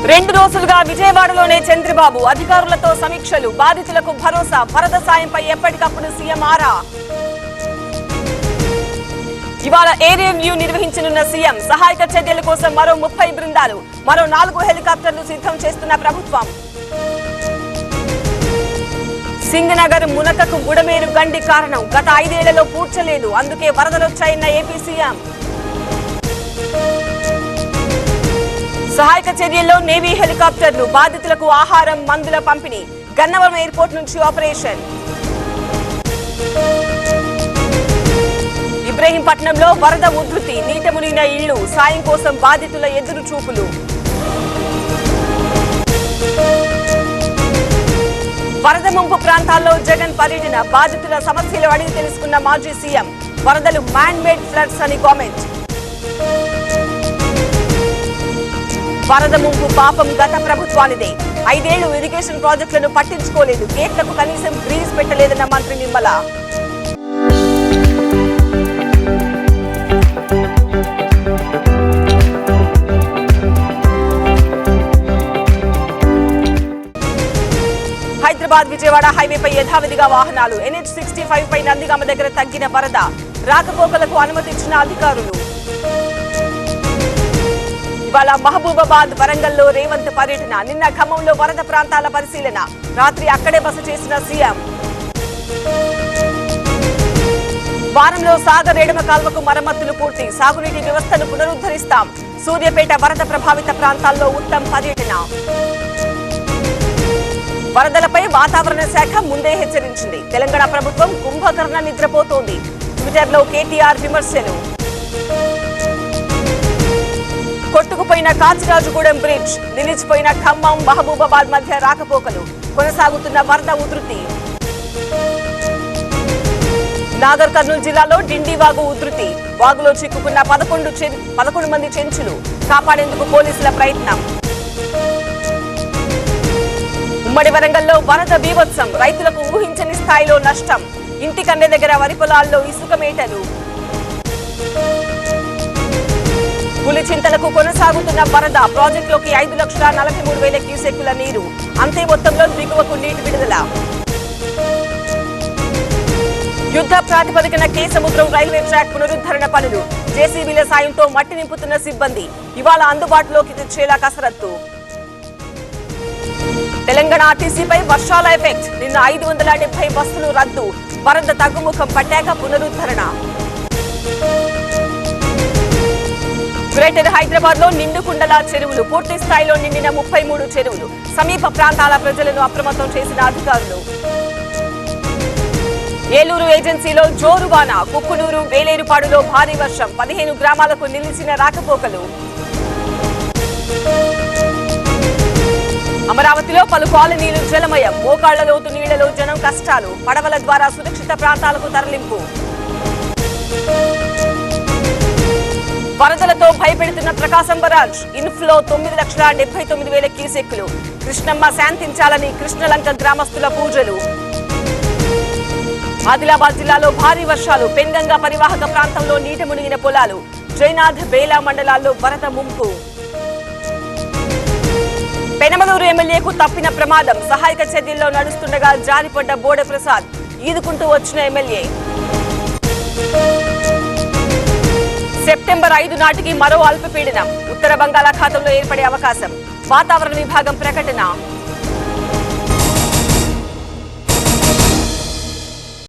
2 రోజులుగా విజయవాడలోనే చంద్రబాబు అధికారులతో సమీక్షలు, బాధితులకు భరోసా, వరద సాయంపై ఎప్పటికప్పుడు సీఎం ఆరా. ఇవాళ ఏరియా వ్యూ నిర్వహించనున్న సీఎం, సహాయక చర్యల కోసం మరో 30 బృందాలు, మరో 4 హెలికాప్టర్లు సిద్ధం చేస్తున్న ప్రభుత్వం. సింగనగర్ మునకకు బుడమేరు గండి కారణం, గత 5 ఏళ్లలో పూడ్చలేదు, అందుకే వరదలొచ్చాయన్న ఏపీ సీఎం. సహాయక చర్యల్లో నేవీ హెలికాప్టర్లు, బాధితులకు ఆహారం, మందుల పంపిణీ, గన్నవరం ఎయిర్పోర్ట్ నుంచి ఆపరేషన్. ఇబ్రహీంపట్నంలో వరద ఉధృతి, నీట మునిగిన ఇళ్లు, సాయం కోసం బాధితుల ఎదురు చూపులు. వరద ముంపు ప్రాంతాల్లో జగన్ పర్యటన, బాధితుల సమస్యలు అడిగి తెలుసుకున్న మాజీ సీఎం. వరదలు మ్యాన్ మేడ్ ఫ్లడ్స్ అని కామెంట్. వరద ముంపు పాపం గత ప్రభుత్వానిదే, 5 ఏళ్లు ఇరిగేషన్ ప్రాజెక్టులను పట్టించుకోలేదు, గేట్లకు కనీసం గ్రీజ్ పెట్టలేదన్న మంత్రి నిర్మల. హైదరాబాద్ విజయవాడ హైవేపై యథావిధిగా వాహనాలు, NH65 పై నందిగామ దగ్గర తగ్గిన వరద, రాకపోకలకు అనుమతిచ్చిన అధికారులు. ఇవాళ మహబూబాబాద్, వరంగల్లో రేవంత్ పర్యటన, నిన్న ఖమ్మంలో వరద ప్రాంతాల పరిశీలన, రాత్రి అక్కడే బస చేసిన సీఎం. వారంలో సాగర్ ఎడమ కాల్వకు మరమ్మతులు పూర్తి, సాగునీటి వ్యవస్థను పునరుద్ధరిస్తాం, సూర్యాపేట వరద ప్రభావిత ప్రాంతాల్లో ఉత్తమ్ పర్యటన. వరదలపై వాతావరణ శాఖ ముందే హెచ్చరించింది, తెలంగాణ ప్రభుత్వం కుంభకర్ణ నిద్రపోతోంది, ట్విట్టర్లో కేటీఆర్ విమర్శలు. కొట్టుకుపోయిన కాచిరాజుగూడెం బ్రిడ్జ్, నిలిచిపోయిన ఖమ్మం మహబూబాబాద్ మధ్య రాకపోకలు, కొనసాగుతున్న వరద ఉధృతి. నాగర్ కర్నూలు జిల్లాలో డిండివాగు ఉధృతి, వాగులో చిక్కుకున్న 11 మంది చెంచులు, కాపాడేందుకు పోలీసుల ప్రయత్నం. ఉమ్మడి వరంగల్లో వరద బీభత్సం, రైతులకు ఊహించని స్థాయిలో నష్టం, ఇంటికన్నె దగ్గర వరి పొలాల్లో ఇసుక మేటలు. పులిచింతలకు కొనసాగుతున్న వరద, ప్రాజెక్టులోకి 5,43,000 క్యూసెక్కుల నీరు, అంతే మొత్తంలో దిగువకు నీటి విడుదల. యుద్ధ ప్రాతిపదికన కేసముద్రం రైల్వే ట్రాక్ పునరుద్ధరణ పనులు, జేసీబీల సాయంతో మట్టి నింపుతున్న సిబ్బంది, ఇవాళ అందుబాటులోకి తెచ్చేలా కసరత్తు. తెలంగాణ ఆర్టీసీపై వర్షాల ఎఫెక్ట్, నిన్న 570 బస్సులు రద్దు, వరద తగ్గుముఖం పట్టాక పునరుద్ధరణ. గ్రేటర్ హైదరాబాద్ లో నిండుకుండల చెరువులు, పూర్తి స్థాయిలో నిండిన 33 చెరువులు, సమీప ప్రాంతాల ప్రజలను అప్రమత్తం చేసిన అధికారులు. ఏలూరు ఏజెన్సీలో జోరువాన, కుక్కునూరు, వేలేరుపాడులో భారీ వర్షం, 15 గ్రామాలకు నిలిచిన రాకపోకలు. అమరావతిలో పలు కాలనీలు జలమయం, మోకాళ్ల లోతు నీళ్లలో జనం కష్టాలు, పడవల ద్వారా సురక్షిత ప్రాంతాలకు తరలింపు. వరదలతో భయపెడుతున్న ప్రకాశం బరాజ్, ఇన్ఫ్లో 9,79,000 క్యూసెక్కులు, కృష్ణమ్మ శాంతించాలని కృష్ణలంక గ్రామస్తుల పూజలు. ఆదిలాబాద్ జిల్లాలో భారీ వర్షాలు, పెన్గంగా పరివాహక ప్రాంతంలో నీట మునిగిన పొలాలు, జైనాథ్, బేలా మండలాల్లో వరద ముంపు. పెనమలూరు ఎమ్మెల్యేకు తప్పిన ప్రమాదం, సహాయక చర్యల్లో నడుస్తుండగా జారిపడ్డ బోడే ప్రసాద్, ఈదుకుంటూ వచ్చిన ఎమ్మెల్యే. సెప్టెంబర్ 5 నాటికి మరో అల్పపీడనం ఉత్తర బంగాళాఖాతంలో ఏర్పడే అవకాశం, వాతావరణ విభాగం ప్రకటన.